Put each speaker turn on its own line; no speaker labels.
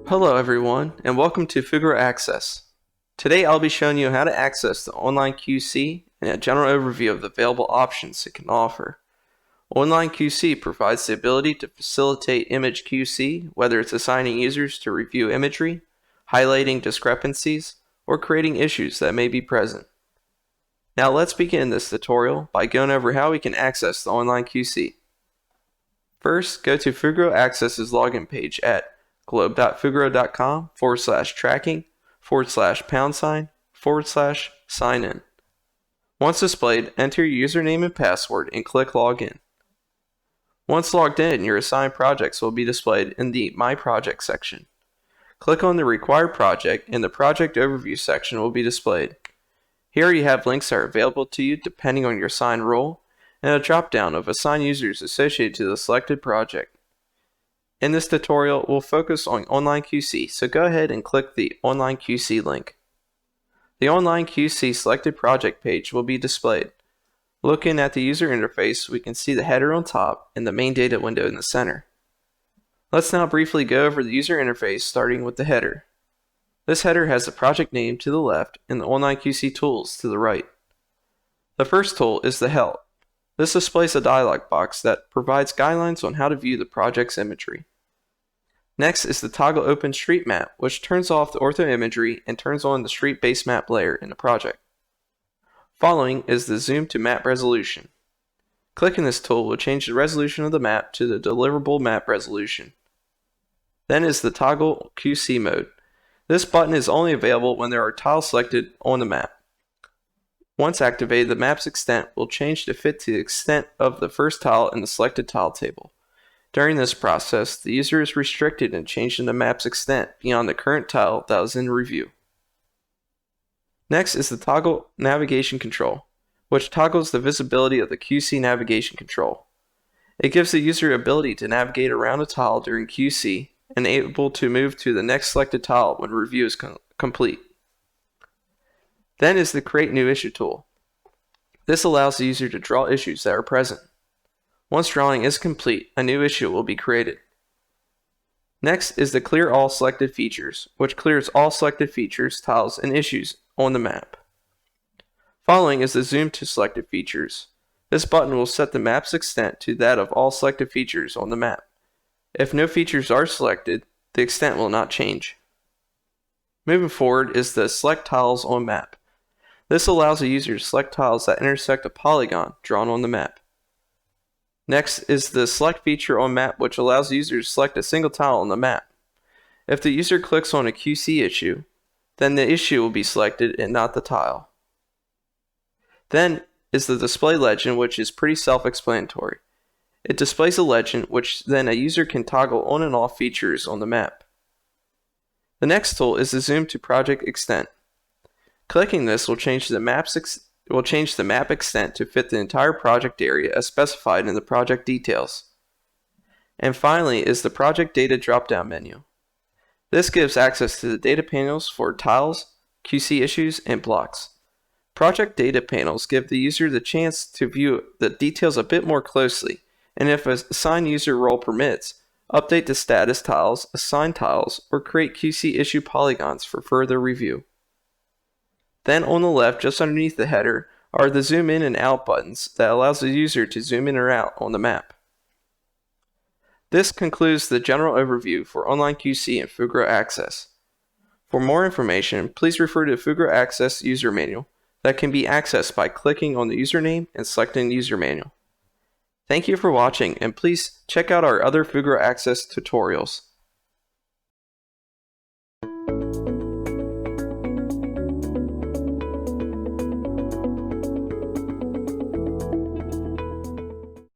Hello everyone, and welcome to Fugro Access. Today I'll be showing you how to access the online QC and a general overview of the available options it can offer. Online QC provides the ability to facilitate image QC, whether it's assigning users to review imagery, highlighting discrepancies, or creating issues that may be present. Now let's begin this tutorial by going over how we can access the online QC. First, go to Fugro Access's login page at globe.fugro.com/tracking/#sign/sign in. Once displayed, enter your username and password and click Login. Once logged in, your assigned projects will be displayed in the My Project section. Click on the required project and the Project Overview section will be displayed. Here you have links that are available to you depending on your assigned role and a drop-down of assigned users associated to the selected project. In this tutorial, we'll focus on Online QC, so go ahead and click the Online QC link. The Online QC selected project page will be displayed. Looking at the user interface, we can see the header on top and the main data window in the center. Let's now briefly go over the user interface, starting with the header. This header has the project name to the left and the Online QC tools to the right. The first tool is the Help. This displays a dialog box that provides guidelines on how to view the project's imagery. Next is the Toggle Open Street Map, which turns off the ortho imagery and turns on the street base map layer in the project. Following is the Zoom to Map Resolution. Clicking this tool will change the resolution of the map to the deliverable map resolution. Then is the Toggle QC Mode. This button is only available when there are tiles selected on the map. Once activated, the map's extent will change to fit the extent of the first tile in the selected tile table. During this process, the user is restricted in changing the map's extent beyond the current tile that was in review. Next is the Toggle Navigation Control, which toggles the visibility of the QC navigation control. It gives the user the ability to navigate around a tile during QC and able to move to the next selected tile when review is complete. Then is the Create New Issue tool. This allows the user to draw issues that are present. Once drawing is complete, a new issue will be created. Next is the Clear All Selected Features, which clears all selected features, tiles, and issues on the map. Following is the Zoom to Selected Features. This button will set the map's extent to that of all selected features on the map. If no features are selected, the extent will not change. Moving forward is the Select Tiles on Map. This allows a user to select tiles that intersect a polygon drawn on the map. Next is the Select feature on Map, which allows the user to select a single tile on the map. If the user clicks on a QC issue, then the issue will be selected and not the tile. Then is the Display Legend, which is pretty self-explanatory. It displays a legend which then a user can toggle on and off features on the map. The next tool is the Zoom to Project Extent. Clicking this will change the map extent to fit the entire project area as specified in the project details. And finally is the Project Data drop-down menu. This gives access to the data panels for tiles, QC issues, and blocks. Project data panels give the user the chance to view the details a bit more closely, and if an assigned user role permits, update the status tiles, assign tiles, or create QC issue polygons for further review. Then on the left, just underneath the header, are the zoom in and out buttons that allows the user to zoom in or out on the map. This concludes the general overview for Online QC and Fugro Access. For more information, please refer to the Fugro Access user manual that can be accessed by clicking on the username and selecting the user manual. Thank you for watching, and please check out our other Fugro Access tutorials.